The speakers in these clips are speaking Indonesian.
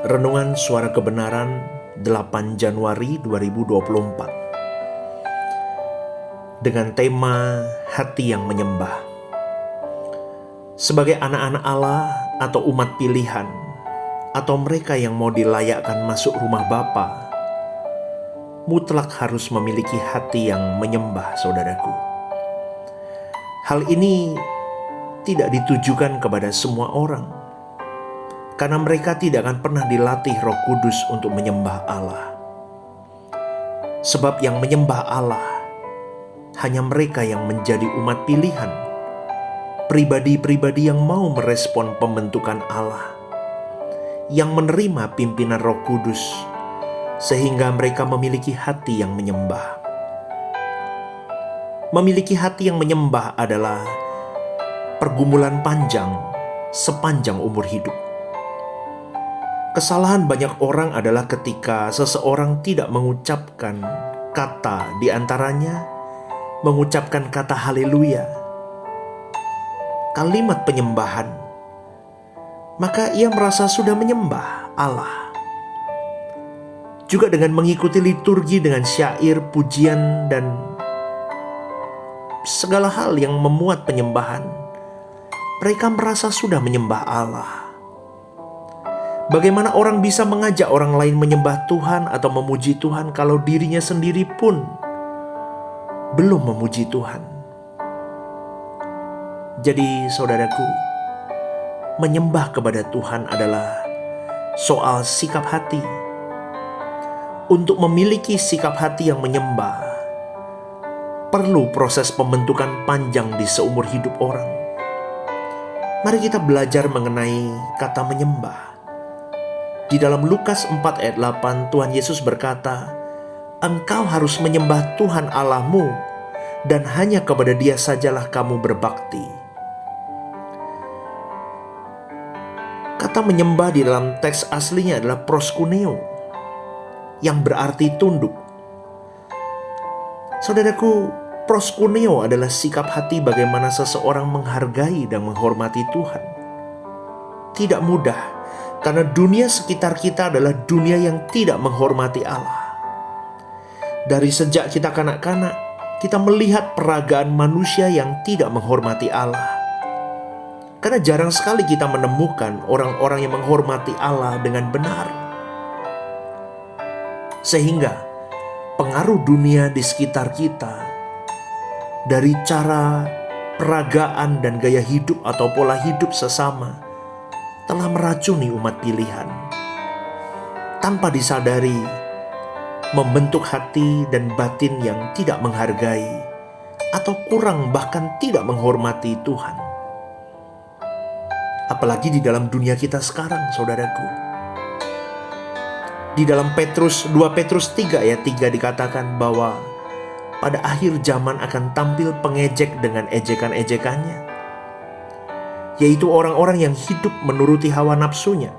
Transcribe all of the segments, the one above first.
Renungan Suara Kebenaran 8 Januari 2024 dengan tema Hati yang Menyembah. Sebagai anak-anak Allah atau umat pilihan, atau mereka yang mau dilayakkan masuk rumah Bapa, mutlak harus memiliki hati yang menyembah, saudaraku. Hal ini tidak ditujukan kepada semua orang, karena mereka tidak akan pernah dilatih Roh Kudus untuk menyembah Allah. Sebab yang menyembah Allah hanya mereka yang menjadi umat pilihan, pribadi-pribadi yang mau merespon pembentukan Allah, yang menerima pimpinan Roh Kudus, sehingga mereka memiliki hati yang menyembah. Memiliki hati yang menyembah adalah pergumulan panjang sepanjang umur hidup. Kesalahan banyak orang adalah ketika seseorang tidak mengucapkan kata, di antaranya mengucapkan kata haleluya, kalimat penyembahan, maka ia merasa sudah menyembah Allah. Juga dengan mengikuti liturgi dengan syair, pujian, dan segala hal yang memuat penyembahan, mereka merasa sudah menyembah Allah. Bagaimana orang bisa mengajak orang lain menyembah Tuhan atau memuji Tuhan kalau dirinya sendiri pun belum memuji Tuhan? Jadi saudaraku, menyembah kepada Tuhan adalah soal sikap hati. Untuk memiliki sikap hati yang menyembah, perlu proses pembentukan panjang di seumur hidup orang. Mari kita belajar mengenai kata menyembah. Di dalam Lukas 4 ayat 8, Tuhan Yesus berkata, "Engkau harus menyembah Tuhan Allahmu, dan hanya kepada Dia sajalah kamu berbakti." Kata menyembah di dalam teks aslinya adalah proskuneo, yang berarti tunduk. Saudaraku, proskuneo adalah sikap hati bagaimana seseorang menghargai dan menghormati Tuhan. Tidak mudah, karena dunia sekitar kita adalah dunia yang tidak menghormati Allah. Dari sejak kita kanak-kanak, kita melihat peragaan manusia yang tidak menghormati Allah. Karena jarang sekali kita menemukan orang-orang yang menghormati Allah dengan benar. Sehingga pengaruh dunia di sekitar kita, dari cara peragaan dan gaya hidup atau pola hidup sesama, telah meracuni umat pilihan. Tanpa disadari, membentuk hati dan batin yang tidak menghargai atau kurang bahkan tidak menghormati Tuhan. Apalagi di dalam dunia kita sekarang, saudaraku. Di dalam 2 Petrus 3 ayat 3 dikatakan bahwa pada akhir zaman akan tampil pengejek dengan ejekan-ejekannya, yaitu orang-orang yang hidup menuruti hawa nafsunya.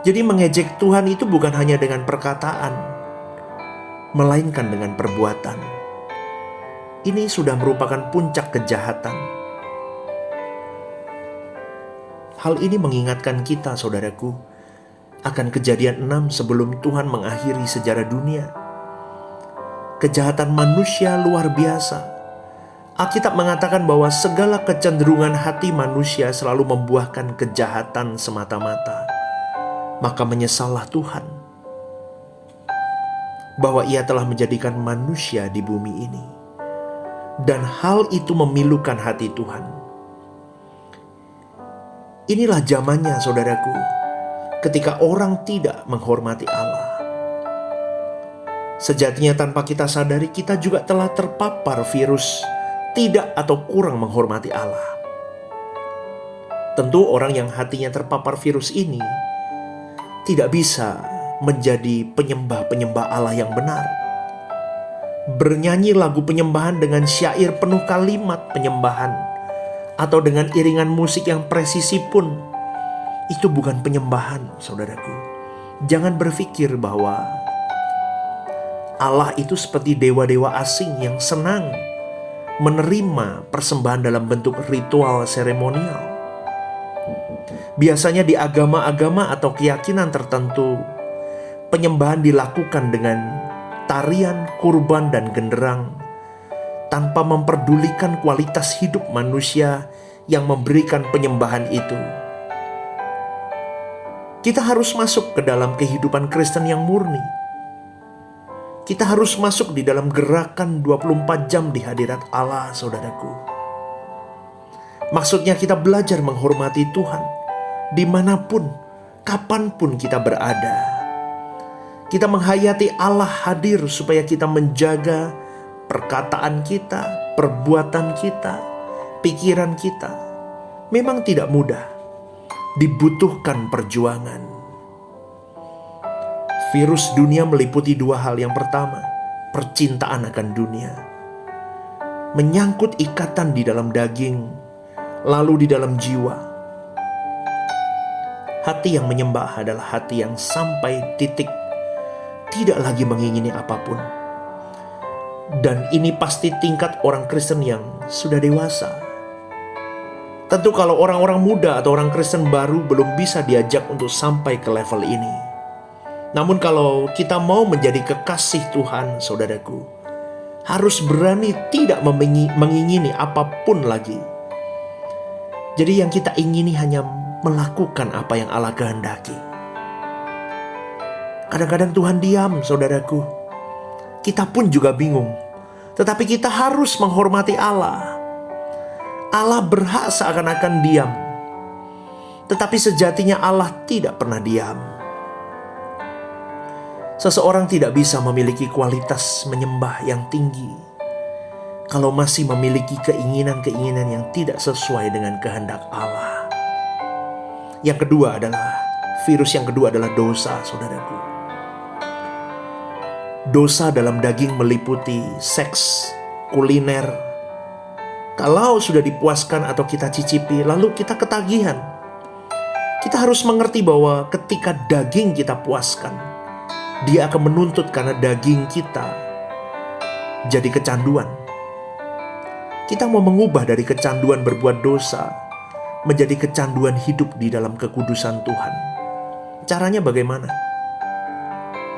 Jadi mengejek Tuhan itu bukan hanya dengan perkataan, melainkan dengan perbuatan. Ini sudah merupakan puncak kejahatan. Hal ini mengingatkan kita, saudaraku, akan Kejadian 6 sebelum Tuhan mengakhiri sejarah dunia. Kejahatan manusia luar biasa. Alkitab mengatakan bahwa segala kecenderungan hati manusia selalu membuahkan kejahatan semata-mata. Maka menyesallah Tuhan bahwa Ia telah menjadikan manusia di bumi ini. Dan hal itu memilukan hati Tuhan. Inilah zamannya, saudaraku, ketika orang tidak menghormati Allah. Sejatinya tanpa kita sadari, kita juga telah terpapar virus tidak atau kurang menghormati Allah. Tentu orang yang hatinya terpapar virus ini tidak bisa menjadi penyembah-penyembah Allah yang benar. Bernyanyi lagu penyembahan dengan syair penuh kalimat penyembahan atau dengan iringan musik yang presisi pun itu bukan penyembahan, saudaraku. Jangan berpikir bahwa Allah itu seperti dewa-dewa asing yang senang menerima persembahan dalam bentuk ritual seremonial. Biasanya di agama-agama atau keyakinan tertentu, penyembahan dilakukan dengan tarian, kurban, dan genderang tanpa memperdulikan kualitas hidup manusia yang memberikan penyembahan itu. Kita harus masuk ke dalam kehidupan Kristen yang murni. Kita harus masuk di dalam gerakan 24 jam di hadirat Allah, saudaraku. Maksudnya kita belajar menghormati Tuhan dimanapun, kapanpun kita berada. Kita menghayati Allah hadir supaya kita menjaga perkataan kita, perbuatan kita, pikiran kita. Memang tidak mudah, dibutuhkan perjuangan. Virus dunia meliputi dua hal. Yang pertama, percintaan akan dunia. Menyangkut ikatan di dalam daging, lalu di dalam jiwa. Hati yang menyembah adalah hati yang sampai titik tidak lagi mengingini apapun. Dan ini pasti tingkat orang Kristen yang sudah dewasa. Tentu kalau orang-orang muda atau orang Kristen baru belum bisa diajak untuk sampai ke level ini. Namun kalau kita mau menjadi kekasih Tuhan, saudaraku, harus berani tidak mengingini apapun lagi. Jadi yang kita ingini hanya melakukan apa yang Allah kehendaki. Kadang-kadang Tuhan diam, saudaraku. Kita pun juga bingung. Tetapi kita harus menghormati Allah. Allah berhak seakan-akan diam. Tetapi sejatinya Allah tidak pernah diam. Seseorang tidak bisa memiliki kualitas menyembah yang tinggi kalau masih memiliki keinginan-keinginan yang tidak sesuai dengan kehendak Allah. Yang kedua adalah, virus yang kedua adalah dosa, saudaraku. Dosa dalam daging meliputi seks, kuliner. Kalau sudah dipuaskan atau kita cicipi, lalu kita ketagihan. Kita harus mengerti bahwa ketika daging kita puaskan, Dia akan menuntut karena daging kita jadi kecanduan. Kita mau mengubah dari kecanduan berbuat dosa menjadi kecanduan hidup di dalam kekudusan Tuhan. Caranya bagaimana?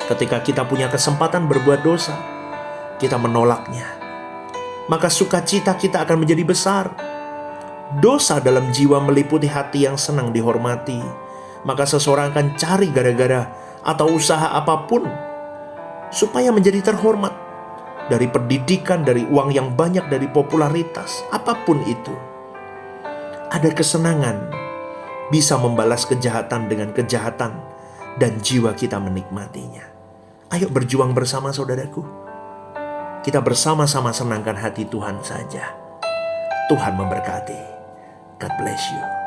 Ketika kita punya kesempatan berbuat dosa, kita menolaknya. Maka sukacita kita akan menjadi besar. Dosa dalam jiwa meliputi hati yang senang dihormati. Maka seseorang akan cari gara-gara atau usaha apapun supaya menjadi terhormat. Dari pendidikan, dari uang yang banyak, dari popularitas, apapun itu. Ada kesenangan bisa membalas kejahatan dengan kejahatan dan jiwa kita menikmatinya. Ayo berjuang bersama, saudaraku. Kita bersama-sama senangkan hati Tuhan saja. Tuhan memberkati. God bless you.